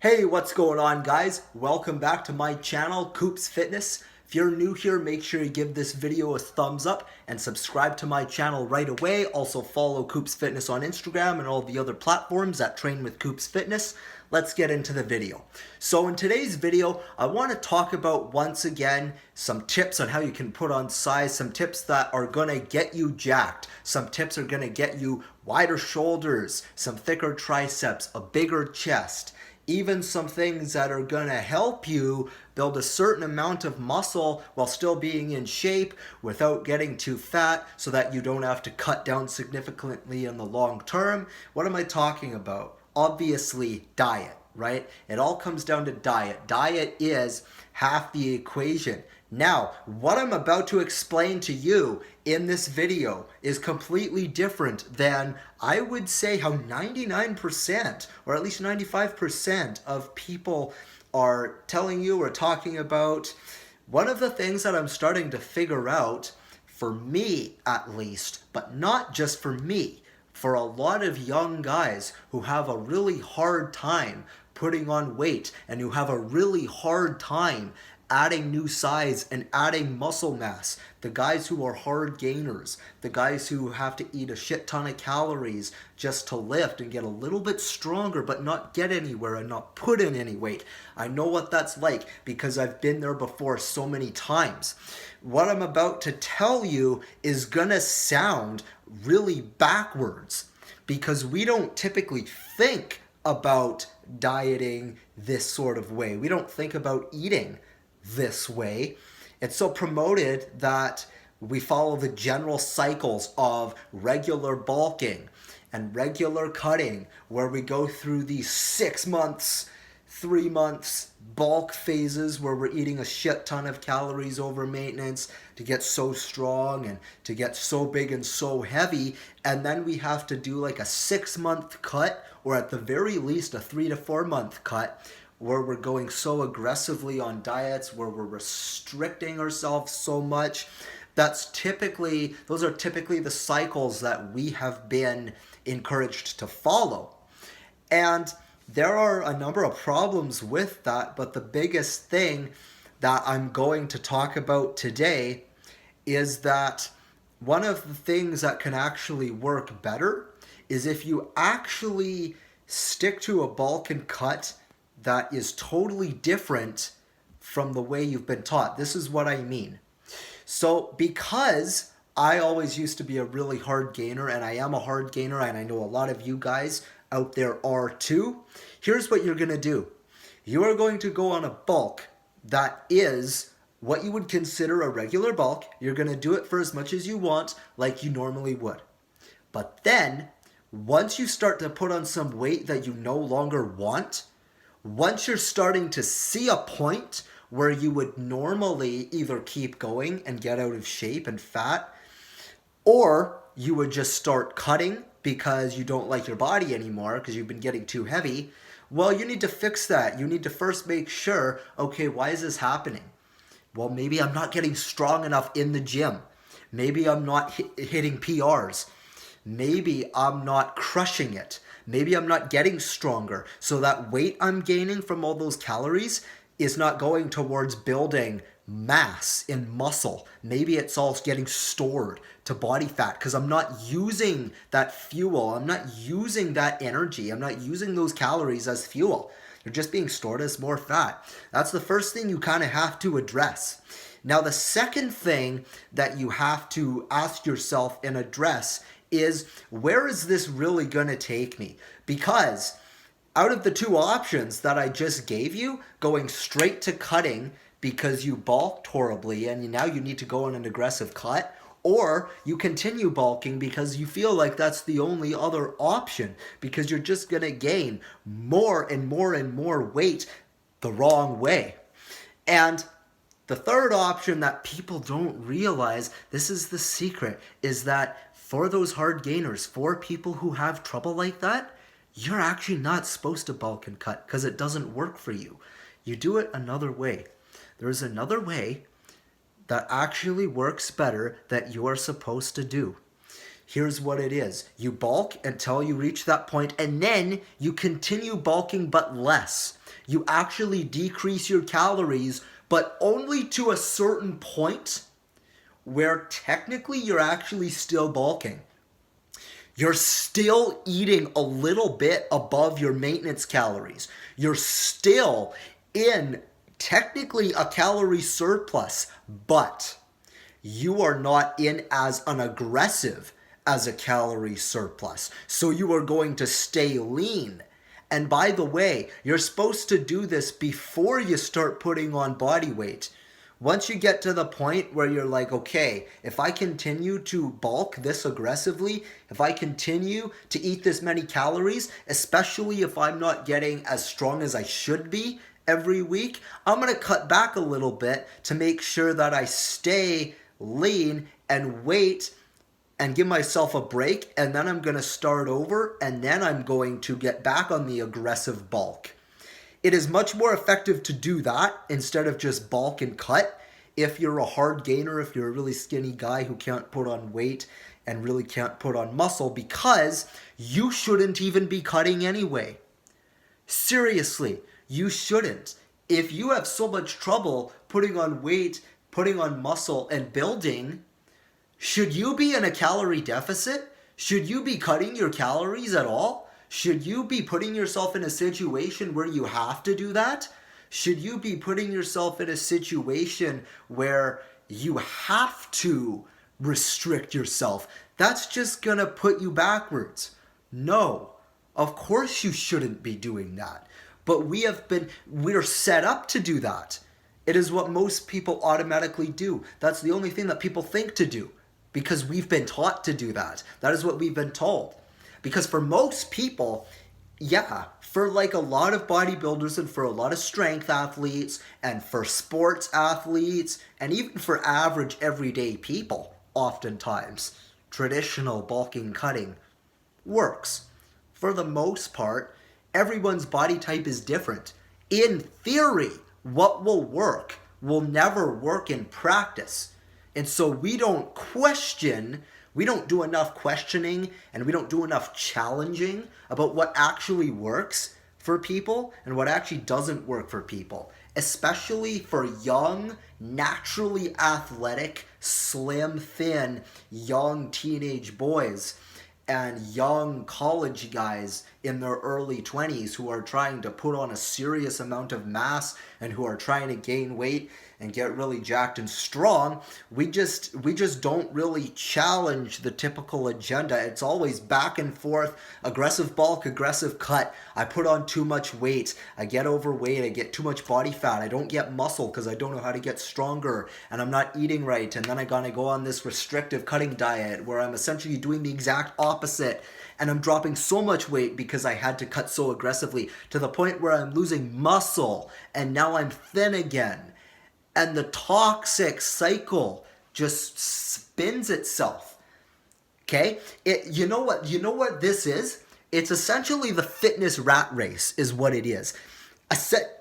Hey, what's going on, guys? Welcome back to my channel, Coops Fitness. If you're new here, make sure you give this video a thumbs up and subscribe to my channel right away. Also follow Coops Fitness on Instagram and all the other platforms that train with Coops Fitness. Let's get into the video. So in today's video, I want to talk about, once again, some tips on how you can put on size, some tips that are going to get you jacked. Some tips are going to get you wider shoulders, some thicker triceps, a bigger chest, even some things that are going to help you build a certain amount of muscle while still being in shape without getting too fat so that you don't have to cut down significantly in the long term. What am I talking about? Obviously, diet, right? It all comes down to diet. Diet is half the equation. Now, what I'm about to explain to you in this video is completely different than, I would say, how 99% or at least 95% of people are telling you or talking about. One of the things that I'm starting to figure out, for me at least, but not just for me, for a lot of young guys who have a really hard time putting on weight and who have a really hard time adding new size and adding muscle mass, the guys who are hard gainers, the guys who have to eat a shit ton of calories just to lift and get a little bit stronger but not get anywhere and not put in any weight. I know what that's like because I've been there before so many times. What I'm about to tell you is gonna sound really backwards because we don't typically think about dieting this sort of way. We don't think about eating this way. It's so promoted that we follow the general cycles of regular bulking and regular cutting, where we go through these 6 months, 3 months bulk phases where we're eating a shit ton of calories over maintenance to get so strong and to get so big and so heavy. And then we have to do like a 6-month cut, or at the very least a 3 to 4 month cut, where we're going so aggressively on diets, where we're restricting ourselves so much. Those are typically the cycles that we have been encouraged to follow. And there are a number of problems with that, but the biggest thing that I'm going to talk about today is that one of the things that can actually work better is if you actually stick to a bulk and cut that is totally different from the way you've been taught. This is what I mean. So because I always used to be a really hard gainer, and I am a hard gainer, and I know a lot of you guys out there are too, here's what you're going to do. You are going to go on a bulk that is what you would consider a regular bulk. You're going to do it for as much as you want, like you normally would. But then, once you start to put on some weight that you no longer want, once you're starting to see a point where you would normally either keep going and get out of shape and fat, or you would just start cutting because you don't like your body anymore because you've been getting too heavy, well, you need to fix that. You need to first make sure, okay, why is this happening? Well, maybe I'm not getting strong enough in the gym. Maybe I'm not hitting PRs. Maybe I'm not crushing it. Maybe I'm not getting stronger. So that weight I'm gaining from all those calories is not going towards building mass in muscle. Maybe it's all getting stored to body fat because I'm not using that fuel. I'm not using that energy. I'm not using those calories as fuel. They're just being stored as more fat. That's the first thing you kind of have to address. Now, the second thing that you have to ask yourself and address is, where is this really going to take me? Because out of the two options that I just gave you, going straight to cutting because you bulked horribly and now you need to go on an aggressive cut, or you continue bulking because you feel like that's the only other option because you're just going to gain more and more and more weight the wrong way. And the third option that people don't realize, this is the secret, is that for those hard gainers, for people who have trouble like that, you're actually not supposed to bulk and cut because it doesn't work for you. You do it another way. There's another way that actually works better that you're supposed to do. Here's what it is. You bulk until you reach that point, and then you continue bulking but less. You actually decrease your calories, but only to a certain point where technically you're actually still bulking. You're still eating a little bit above your maintenance calories. You're still in technically a calorie surplus, but you are not in as an aggressive as a calorie surplus. So you are going to stay lean. And by the way, you're supposed to do this before you start putting on body weight. Once you get to the point where you're like, okay, if I continue to bulk this aggressively, if I continue to eat this many calories, especially if I'm not getting as strong as I should be every week, I'm going to cut back a little bit to make sure that I stay lean and wait and give myself a break, and then I'm going to start over, and then I'm going to get back on the aggressive bulk. It is much more effective to do that instead of just bulk and cut. If you're a hard gainer, if you're a really skinny guy who can't put on weight and really can't put on muscle, because you shouldn't even be cutting anyway. Seriously, you shouldn't. If you have so much trouble putting on weight, putting on muscle, and building, should you be in a calorie deficit? Should you be cutting your calories at all? Should you be putting yourself in a situation where you have to do that? Should you be putting yourself in a situation where you have to restrict yourself? That's just gonna put you backwards. No, of course you shouldn't be doing that. But we're set up to do that. It is what most people automatically do. That's the only thing that people think to do, because we've been taught to do that. That is what we've been told. Because for most people, yeah, for like a lot of bodybuilders and for a lot of strength athletes and for sports athletes and even for average everyday people, oftentimes, traditional bulking cutting works. For the most part, everyone's body type is different. In theory, what will work will never work in practice. And so we don't do enough questioning, and we don't do enough challenging about what actually works for people and what actually doesn't work for people, especially for young, naturally athletic, slim, thin, young teenage boys and young college guys in their early 20s who are trying to put on a serious amount of mass and who are trying to gain weight and get really jacked and strong. We just don't really challenge the typical agenda. It's always back and forth, aggressive bulk, aggressive cut. I put on too much weight. I get overweight. I get too much body fat. I don't get muscle because I don't know how to get stronger, and I'm not eating right. And then I gotta go on this restrictive cutting diet where I'm essentially doing the exact opposite. And I'm dropping so much weight because I had to cut so aggressively to the point where I'm losing muscle and now I'm thin again. And the toxic cycle just spins itself. Okay? You know what this is? It's essentially the fitness rat race is what it is.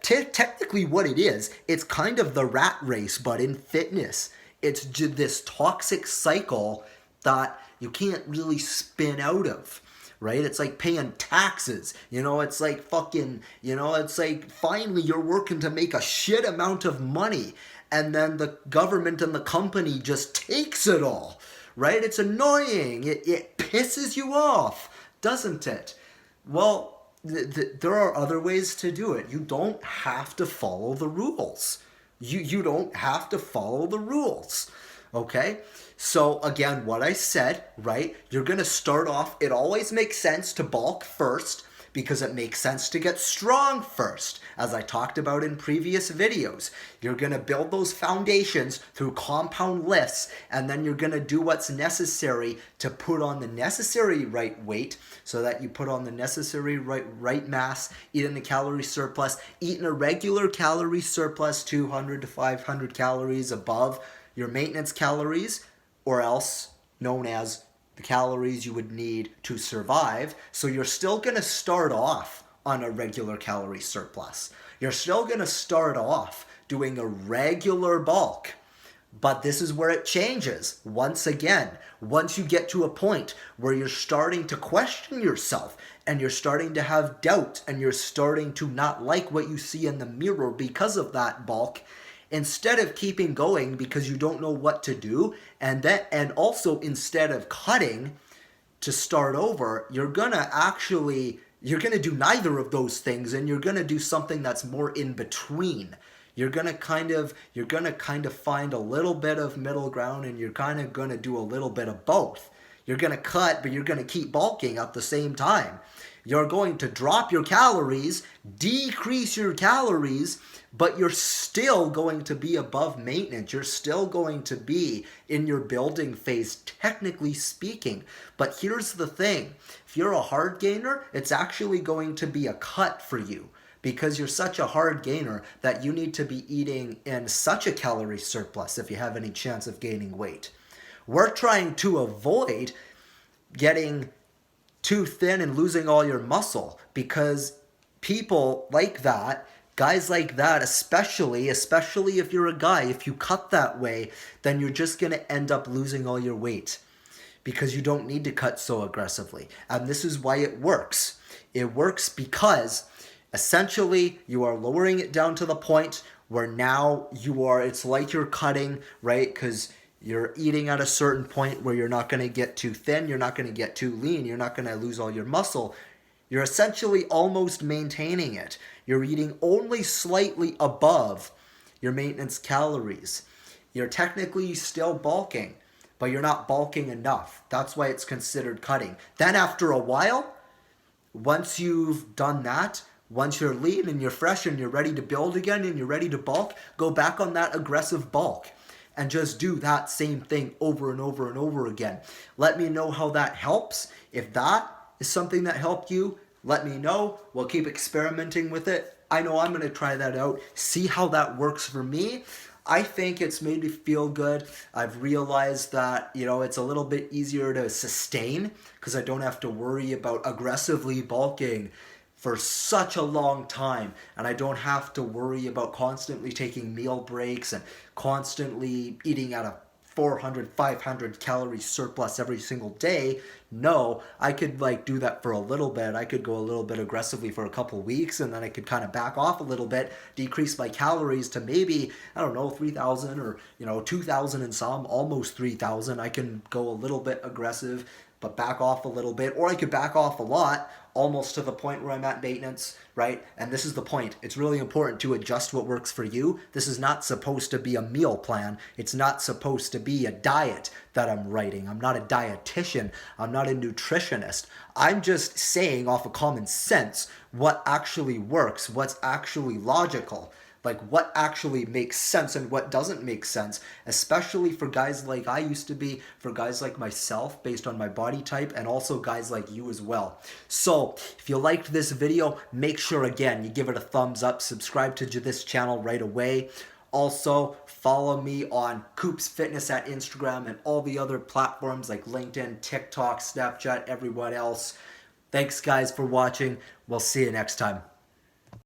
Technically what it is, it's kind of the rat race, but in fitness. It's just this toxic cycle that you can't really spin out of. Right? It's like paying taxes. It's like it's like finally you're working to make a shit amount of money and then the government and the company just takes it all. Right? It's annoying. It pisses you off, doesn't it? Well, there are other ways to do it. You don't have to follow the rules. You don't have to follow the rules. Okay? So again, what I said, right? You're going to start off, it always makes sense to bulk first because it makes sense to get strong first, as I talked about in previous videos. You're going to build those foundations through compound lifts, and then you're going to do what's necessary to put on the necessary right weight so that you put on the necessary right mass, eat in a calorie surplus, eat in a regular calorie surplus, 200 to 500 calories above your maintenance calories, or else known as the calories you would need to survive. So you're still going to start off on a regular calorie surplus. You're still going to start off doing a regular bulk. But this is where it changes. Once again, once you get to a point where you're starting to question yourself and you're starting to have doubt and you're starting to not like what you see in the mirror because of that bulk, instead of keeping going because you don't know what to do, and also instead of cutting to start over, you're going to do neither of those things, and you're going to do something that's more in between. You're gonna kind of find a little bit of middle ground, and you're kind of gonna do a little bit of both. You're gonna cut, but you're gonna keep bulking at the same time. You're going to drop your calories, decrease your calories, but you're still going to be above maintenance. You're still going to be in your building phase, technically speaking. But here's the thing. If you're a hard gainer, it's actually going to be a cut for you, because you're such a hard gainer that you need to be eating in such a calorie surplus if you have any chance of gaining weight. We're trying to avoid getting too thin and losing all your muscle, because people like that, guys like that, especially if you're a guy, if you cut that way, then you're just going to end up losing all your weight, because you don't need to cut so aggressively. And this is why it works. It works because essentially, you are lowering it down to the point where now it's like you're cutting, right? Because you're eating at a certain point where you're not going to get too thin, you're not going to get too lean, you're not going to lose all your muscle. You're essentially almost maintaining it. You're eating only slightly above your maintenance calories. You're technically still bulking, but you're not bulking enough. That's why it's considered cutting. Then after a while, once you've done that, once you're lean and you're fresh and you're ready to build again and you're ready to bulk, go back on that aggressive bulk and just do that same thing over and over and over again. Let me know how that helps. If that is something that helped you, let me know. We'll keep experimenting with it. I know I'm going to try that out, see how that works for me. I think it's made me feel good. I've realized that, it's a little bit easier to sustain because I don't have to worry about aggressively bulking for such a long time, and I don't have to worry about constantly taking meal breaks and constantly eating at a 400, 500 calorie surplus every single day. No, I could do that for a little bit. I could go a little bit aggressively for a couple weeks, and then I could kind of back off a little bit, decrease my calories to maybe, 3,000 or, 2,000 and some, almost 3,000. I can go a little bit aggressive, but back off a little bit, or I could back off a lot, almost to the point where I'm at maintenance, right? And this is the point. It's really important to adjust what works for you. This is not supposed to be a meal plan. It's not supposed to be a diet that I'm writing. I'm not a dietitian. I'm not a nutritionist. I'm just saying off of common sense what actually works, what's actually logical. What actually makes sense and what doesn't make sense, especially for guys like I used to be, for guys like myself based on my body type, and also guys like you as well. So if you liked this video, make sure again you give it a thumbs up, subscribe to this channel right away. Also, follow me on Coops Fitness at Instagram and all the other platforms like LinkedIn, TikTok, Snapchat, everyone else. Thanks guys for watching. We'll see you next time.